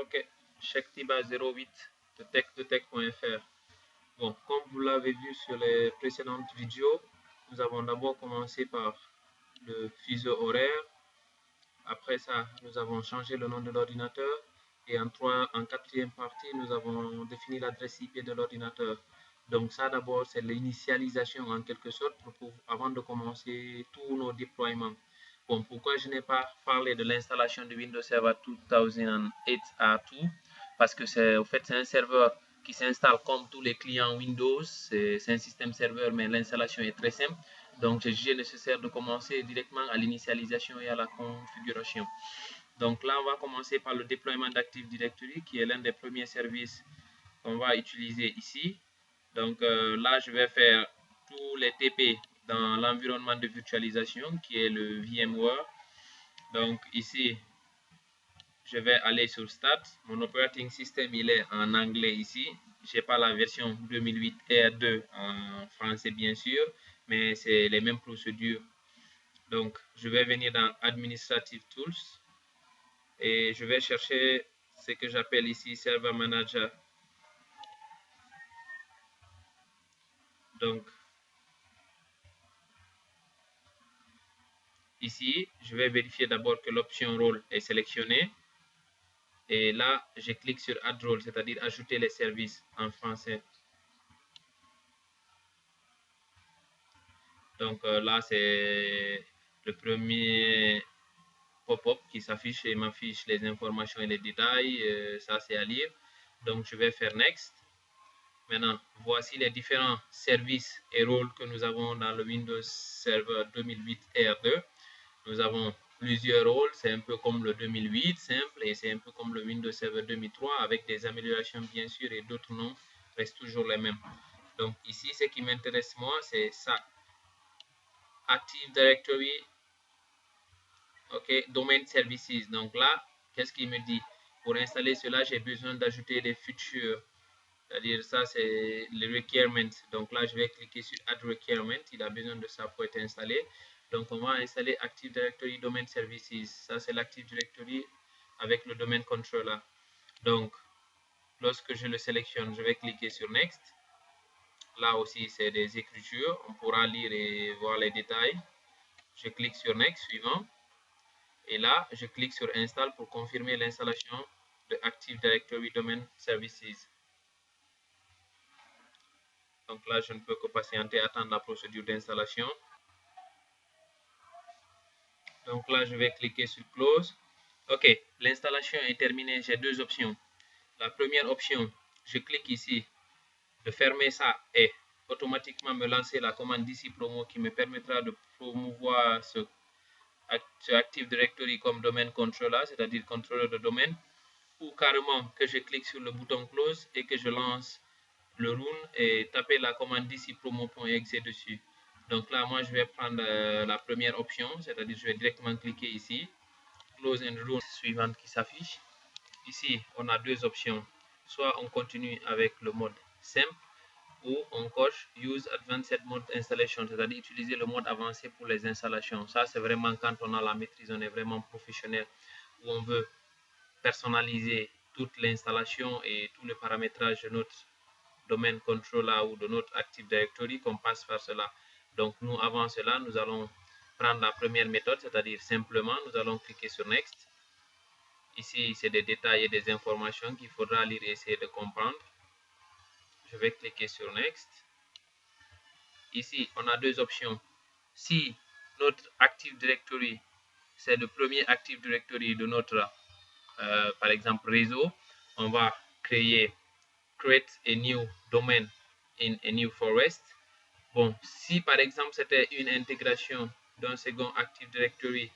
Ok, Shektiba 08 de tech.fr. Bon, comme vous l'avez vu sur les précédentes vidéos, nous avons d'abord commencé par le fuseau horaire. Après ça, nous avons changé le nom de l'ordinateur. Et en quatrième partie, nous avons défini l'adresse IP de l'ordinateur. Donc ça d'abord, c'est l'initialisation en quelque sorte avant de commencer tous nos déploiements. Bon, pourquoi je n'ai pas parlé de l'installation de Windows Server 2008 R2? Parce que c'est un serveur qui s'installe comme tous les clients Windows. C'est un système serveur, mais l'installation est très simple. Donc, j'ai jugé nécessaire de commencer directement à l'initialisation et à la configuration. Donc là, on va commencer par le déploiement d'Active Directory, qui est l'un des premiers services qu'on va utiliser ici. Donc là, je vais faire tous les TP dans l'environnement de virtualisation, qui est le VMware. Donc ici, je vais aller sur Start. Mon operating system, il est en anglais ici. Je n'ai pas la version 2008 R2 en français, bien sûr, mais c'est les mêmes procédures. Donc, je vais venir dans Administrative Tools et je vais chercher ce que j'appelle ici Server Manager. Donc, ici, je vais vérifier d'abord que l'option rôle est sélectionnée. Et là, je clique sur Add Role, c'est-à-dire ajouter les services en français. Donc là, c'est le premier pop-up qui s'affiche et m'affiche les informations et les détails. Ça, c'est à lire. Donc, je vais faire Next. Maintenant, voici les différents services et rôles que nous avons dans le Windows Server 2008 R2. Nous avons plusieurs rôles, c'est un peu comme le 2008 simple et c'est un peu comme le Windows Server 2003 avec des améliorations bien sûr et d'autres noms restent toujours les mêmes. Donc ici, ce qui m'intéresse moi, c'est ça. Active Directory, ok, Domain Services. Donc là, qu'est-ce qu'il me dit? Pour installer cela, j'ai besoin d'ajouter des features. C'est-à-dire ça, c'est le requirement. Donc là, je vais cliquer sur Add Requirement. Il a besoin de ça pour être installé. Donc on va installer Active Directory Domain Services. Ça, c'est l'Active Directory avec le Domain Controller. Donc, lorsque je le sélectionne, je vais cliquer sur Next. Là aussi, c'est des écritures. On pourra lire et voir les détails. Je clique sur Next, suivant. Et là, je clique sur Install pour confirmer l'installation de Active Directory Domain Services. Donc là, je ne peux que patienter, attendre la procédure d'installation. Donc là, je vais cliquer sur Close. Ok, l'installation est terminée. J'ai deux options. La première option, je clique ici de fermer ça et automatiquement me lancer la commande d'ici promo qui me permettra de promouvoir ce Active Directory comme domaine controller, c'est-à-dire contrôleur de domaine, ou carrément que je clique sur le bouton Close et que je lance le run et taper la commande d'ici promo.exe dessus. Donc là, moi, je vais prendre la première option, c'est-à-dire je vais directement cliquer ici, Close and Run suivante qui s'affiche. Ici, on a deux options. Soit on continue avec le mode simple ou on coche Use Advanced Mode Installation, c'est-à-dire utiliser le mode avancé pour les installations. Ça, c'est vraiment quand on a la maîtrise, on est vraiment professionnel, où on veut personnaliser toute l'installation et tout le paramétrage de notre domaine controller ou de notre Active Directory, qu'on passe par cela. Donc, nous, avant cela, nous allons prendre la première méthode, c'est-à-dire simplement, nous allons cliquer sur Next. Ici, c'est des détails et des informations qu'il faudra lire et essayer de comprendre. Je vais cliquer sur Next. Ici, on a deux options. Si notre Active Directory, c'est le premier Active Directory de notre, par exemple, réseau, on va créer Create a new domain in a new forest. Bon, si par exemple c'était une intégration d'un second Active Directory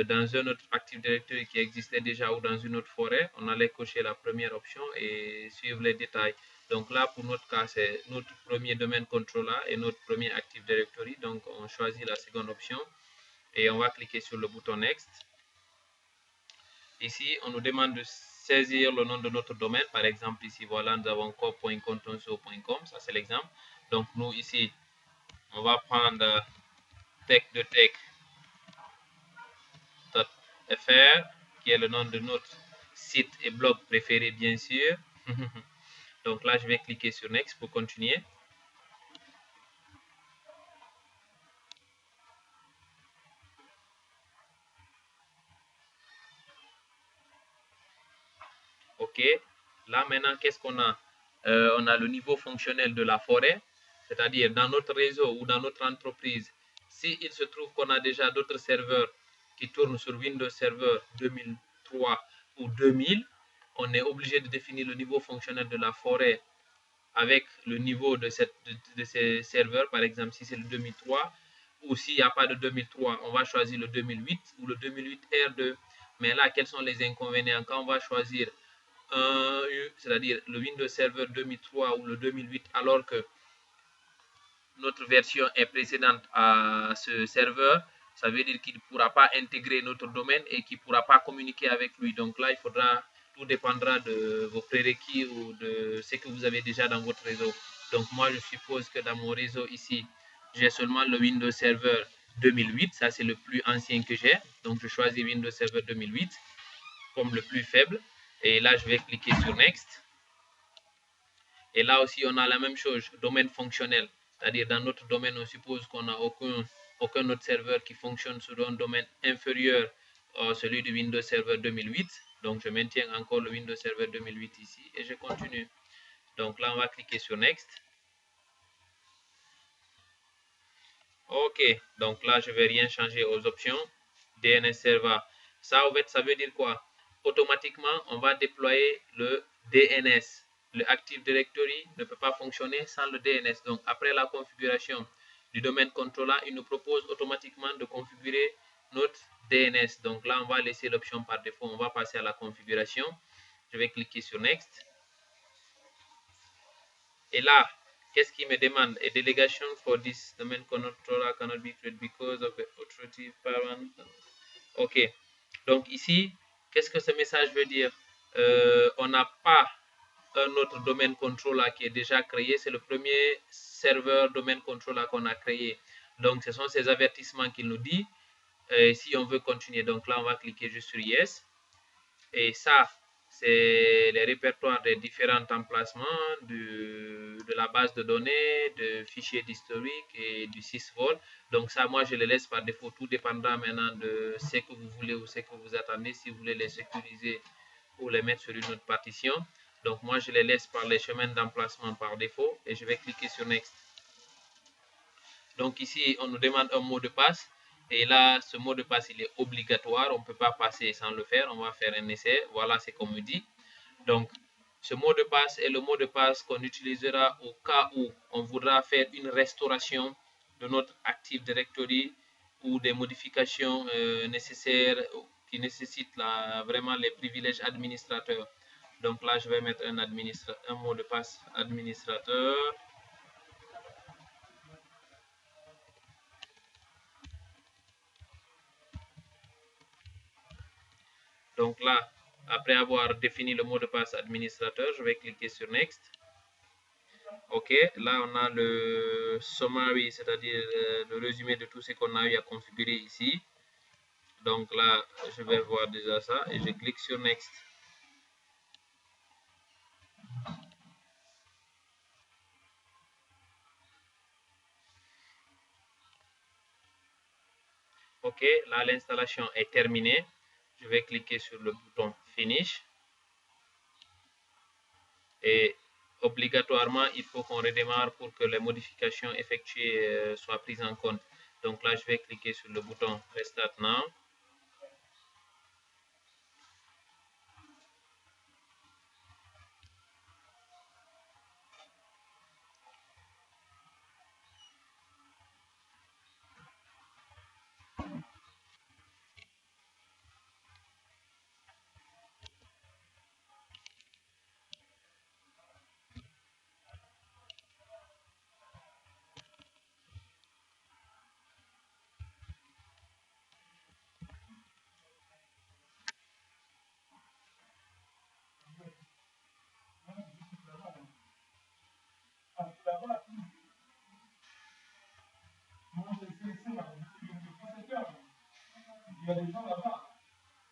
dans un autre Active Directory qui existait déjà ou dans une autre forêt, on allait cocher la première option et suivre les détails. Donc là, pour notre cas, c'est notre premier domaine controller et notre premier Active Directory. Donc on choisit la seconde option et on va cliquer sur le bouton Next. Ici, on nous demande de saisir le nom de notre domaine. Par exemple, ici, voilà, nous avons co.contonso.com. Ça, c'est l'exemple. Donc, nous, ici, on va prendre tech.fr, qui est le nom de notre site et blog préférés, bien sûr. Donc là, je vais cliquer sur Next pour continuer. OK. Là, maintenant, qu'est-ce qu'on a? On a le niveau fonctionnel de la forêt, c'est-à-dire dans notre réseau ou dans notre entreprise, s'il se trouve qu'on a déjà d'autres serveurs qui tournent sur Windows Server 2003 ou 2000, on est obligé de définir le niveau fonctionnel de la forêt avec le niveau de ces serveurs. Par exemple, si c'est le 2003, ou s'il n'y a pas de 2003, on va choisir le 2008 ou le 2008 R2. Mais là, quels sont les inconvénients? Quand on va choisir c'est-à-dire le Windows Server 2003 ou le 2008, alors que notre version est précédente à ce serveur, ça veut dire qu'il ne pourra pas intégrer notre domaine et qu'il ne pourra pas communiquer avec lui. Donc là, il faudra, tout dépendra de vos prérequis ou de ce que vous avez déjà dans votre réseau. Donc moi, je suppose que dans mon réseau ici, j'ai seulement le Windows Server 2008, ça c'est le plus ancien que j'ai. Donc je choisis Windows Server 2008 comme le plus faible. Et là, je vais cliquer sur Next. Et là aussi, on a la même chose, domaine fonctionnel. C'est-à-dire, dans notre domaine, on suppose qu'on n'a aucun autre serveur qui fonctionne sur un domaine inférieur à celui du Windows Server 2008. Donc, je maintiens encore le Windows Server 2008 ici et je continue. Donc là, on va cliquer sur Next. OK. Donc là, je ne vais rien changer aux options. DNS Server. Ça, en fait, ça veut dire quoi? Automatiquement, on va déployer le DNS. Le Active Directory ne peut pas fonctionner sans le DNS. Donc, après la configuration du domaine controller, il nous propose automatiquement de configurer notre DNS. Donc là, on va laisser l'option par défaut. On va passer à la configuration. Je vais cliquer sur Next. Et là, qu'est-ce qu'il me demande? A delegation for this domain controller cannot be created because of the authority parent. OK. Donc ici, qu'est-ce que ce message veut dire? On n'a pas un autre domaine controller qui est déjà créé. C'est le premier serveur domaine controller qu'on a créé. Donc, ce sont ces avertissements qu'il nous dit. Si on veut continuer, donc là, on va cliquer juste sur Yes. Et ça, c'est les répertoires des différents emplacements de la base de données, de fichiers d'historique et du sysvol. Donc ça, moi, je les laisse par défaut. Tout dépendra maintenant de ce que vous voulez ou ce que vous attendez. Si vous voulez les sécuriser ou les mettre sur une autre partition. Donc moi, je les laisse par les chemins d'emplacement par défaut et je vais cliquer sur Next. Donc ici, on nous demande un mot de passe. Et là, ce mot de passe, il est obligatoire. On ne peut pas passer sans le faire. On va faire un essai. Voilà ce qu'on me dit. Donc, ce mot de passe est le mot de passe qu'on utilisera au cas où on voudra faire une restauration de notre Active Directory ou des modifications nécessaires qui nécessitent vraiment les privilèges administrateurs. Donc là, je vais mettre un mot de passe administrateur. Donc là, après avoir défini le mot de passe administrateur, je vais cliquer sur Next. OK, là on a le summary, c'est-à-dire le résumé de tout ce qu'on a eu à configurer ici. Donc là, je vais voir déjà ça et je clique sur Next. OK, là l'installation est terminée. Je vais cliquer sur le bouton Finish. Et obligatoirement, il faut qu'on redémarre pour que les modifications effectuées soient prises en compte. Donc là, je vais cliquer sur le bouton Restart Now.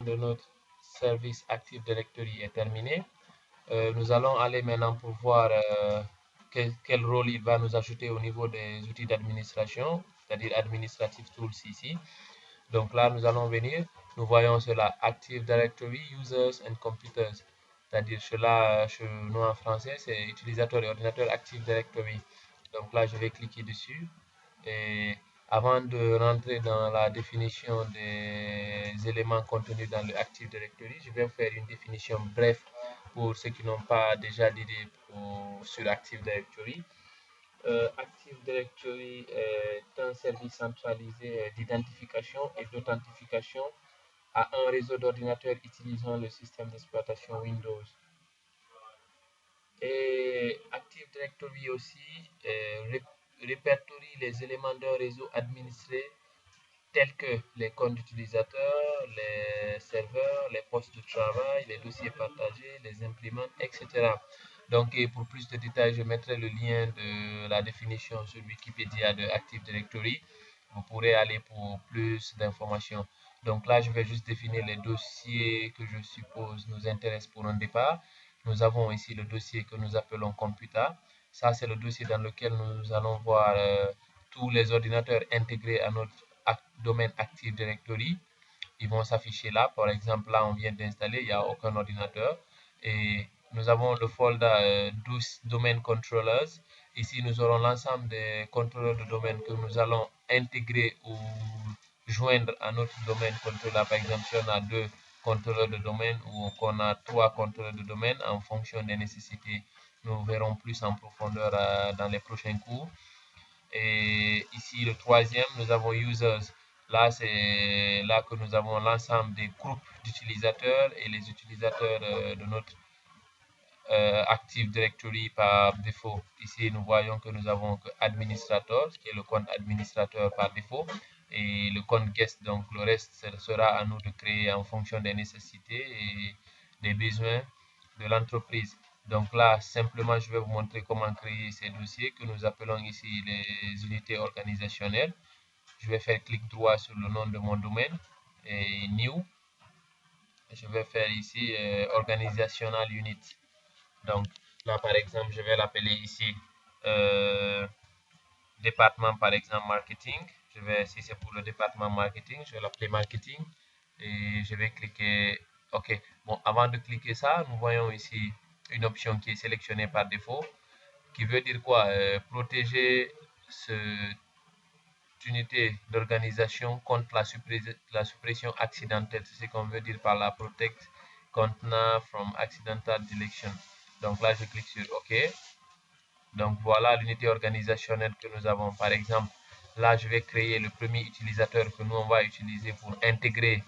De notre Service Active Directory est terminé. Nous allons aller maintenant pour voir quel rôle il va nous ajouter au niveau des outils d'administration, c'est-à-dire Administrative Tools ici. Donc là, nous allons venir, nous voyons cela, Active Directory, Users and Computers. C'est-à-dire cela, chez nous en français, c'est utilisateur et ordinateur Active Directory. Donc là, je vais cliquer dessus. Et avant de rentrer dans la définition des éléments contenus dans le Active Directory, je vais faire une définition brève pour ceux qui n'ont pas déjà d'idée sur Active Directory. Active Directory est un service centralisé d'identification et d'authentification à un réseau d'ordinateurs utilisant le système d'exploitation Windows. Et Active Directory aussi répertorie les éléments d'un réseau administré tels que les comptes d'utilisateurs, les serveurs, les postes de travail, les dossiers partagés, les imprimantes, etc. Donc, pour plus de détails, je mettrai le lien de la définition sur Wikipédia de Active Directory. Vous pourrez aller pour plus d'informations. Donc là, je vais juste définir les dossiers que je suppose nous intéressent pour un départ. Nous avons ici le dossier que nous appelons Computa. Ça, c'est le dossier dans lequel nous allons voir tous les ordinateurs intégrés à notre domaine Active Directory. Ils vont s'afficher là. Par exemple, là, on vient d'installer, il n'y a aucun ordinateur. Et nous avons le folder 12 Domain Controllers. Ici, nous aurons l'ensemble des contrôleurs de domaine que nous allons intégrer ou joindre à notre domaine controller. Par exemple, si on a 2 contrôleurs de domaine ou qu'on a 3 contrôleurs de domaine en fonction des nécessités. Nous verrons plus en profondeur dans les prochains cours. Et ici, le troisième, nous avons Users. Là, c'est là que nous avons l'ensemble des groupes d'utilisateurs et les utilisateurs de notre Active Directory par défaut. Ici, nous voyons que nous avons que administrateur, qui est le compte administrateur par défaut, et le compte guest. Donc, le reste sera à nous de créer en fonction des nécessités et des besoins de l'entreprise. Donc là, simplement, je vais vous montrer comment créer ces dossiers que nous appelons ici les unités organisationnelles. Je vais faire clic droit sur le nom de mon domaine et New. Je vais faire ici Organizational Unit. Donc là, par exemple, je vais l'appeler ici département, par exemple, marketing. Si c'est pour le département marketing, je vais l'appeler marketing et je vais cliquer OK. Bon, avant de cliquer ça, nous voyons ici une option qui est sélectionnée par défaut, qui veut dire quoi? Protéger cette unité d'organisation contre la suppression accidentelle. C'est ce qu'on veut dire par la protect container from accidental deletion. Donc là, je clique sur OK. Donc voilà l'unité organisationnelle que nous avons. Par exemple, là, je vais créer le premier utilisateur que nous, on va utiliser pour intégrer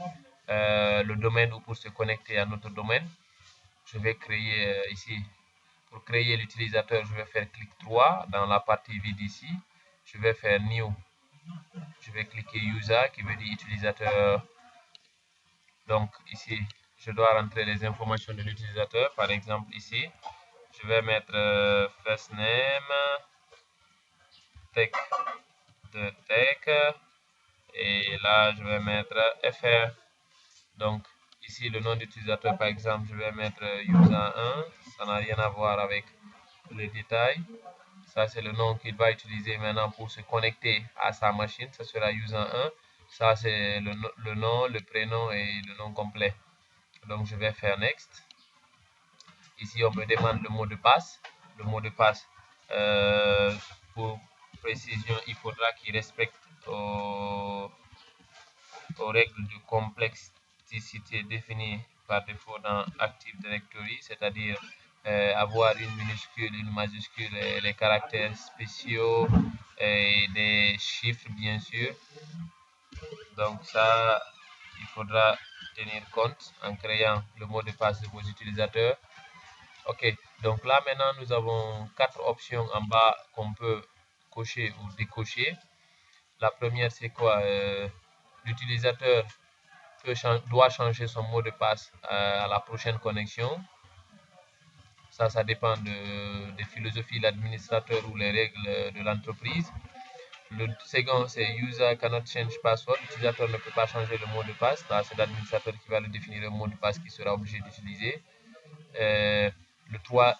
le domaine ou pour se connecter à notre domaine. Je vais créer ici, pour créer l'utilisateur, je vais faire clic droit dans la partie vide ici. Je vais faire New. Je vais cliquer User qui veut dire utilisateur. Donc ici, je dois rentrer les informations de l'utilisateur. Par exemple, ici, je vais mettre first name, tech de tech, et là, je vais mettre FR. Donc ici, le nom d'utilisateur, par exemple, je vais mettre user1. Ça n'a rien à voir avec les détails. Ça, c'est le nom qu'il va utiliser maintenant pour se connecter à sa machine. Ça sera user1. Ça, c'est le nom, le prénom et le nom complet. Donc, je vais faire next. Ici, on me demande le mot de passe. Le mot de passe, pour précision, il faudra qu'il respecte aux règles de complexité définies par défaut dans Active Directory, c'est-à-dire avoir une minuscule, une majuscule, les caractères spéciaux et des chiffres, bien sûr. Donc ça, il faudra tenir compte en créant le mot de passe de vos utilisateurs. OK, donc là maintenant nous avons 4 options en bas qu'on peut cocher ou décocher. La première, c'est quoi? L'utilisateur doit changer son mot de passe à la prochaine connexion. Ça dépend des philosophies de l'administrateur ou les règles de l'entreprise. Le second, c'est User cannot change password. L'utilisateur ne peut pas changer le mot de passe. Là, c'est l'administrateur qui va le définir, le mot de passe qu'il sera obligé d'utiliser.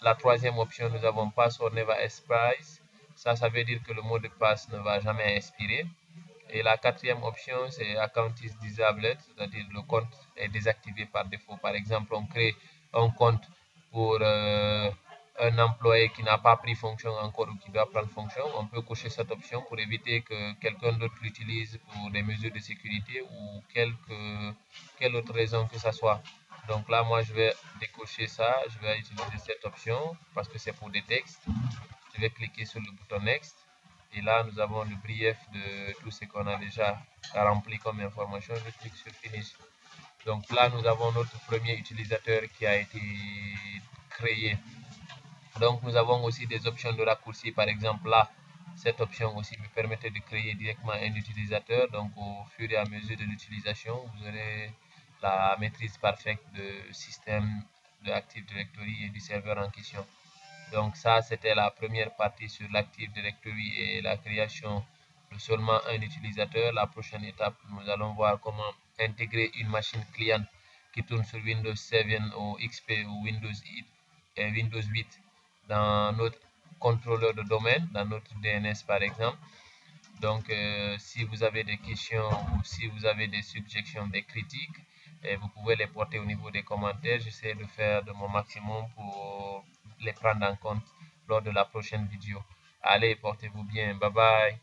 La troisième option, nous avons Password never expires. Ça veut dire que le mot de passe ne va jamais expirer. Et la quatrième option, c'est Account is disabled, c'est-à-dire le compte est désactivé par défaut. Par exemple, on crée un compte pour un employé qui n'a pas pris fonction encore ou qui doit prendre fonction. On peut cocher cette option pour éviter que quelqu'un d'autre l'utilise pour des mesures de sécurité ou quelle autre raison que ce soit. Donc là, moi, je vais décocher ça. Je vais utiliser cette option parce que c'est pour des textes. Je vais cliquer sur le bouton Next. Et là, nous avons le brief de tout ce qu'on a déjà rempli comme information. Je clique sur Finish. Donc là, nous avons notre premier utilisateur qui a été créé. Donc nous avons aussi des options de raccourci. Par exemple, là, cette option aussi me permettait de créer directement un utilisateur. Donc au fur et à mesure de l'utilisation, vous aurez la maîtrise parfaite du système de Active Directory et du serveur en question. Donc ça, c'était la première partie sur l'Active Directory et la création de seulement un utilisateur. La prochaine étape, nous allons voir comment intégrer une machine client qui tourne sur Windows 7 ou XP ou Windows 8 dans notre contrôleur de domaine, dans notre DNS par exemple. Donc, si vous avez des questions ou si vous avez des suggestions, des critiques, vous pouvez les porter au niveau des commentaires. J'essaie de faire de mon maximum pour les prendre en compte lors de la prochaine vidéo. Allez, portez-vous bien. Bye bye.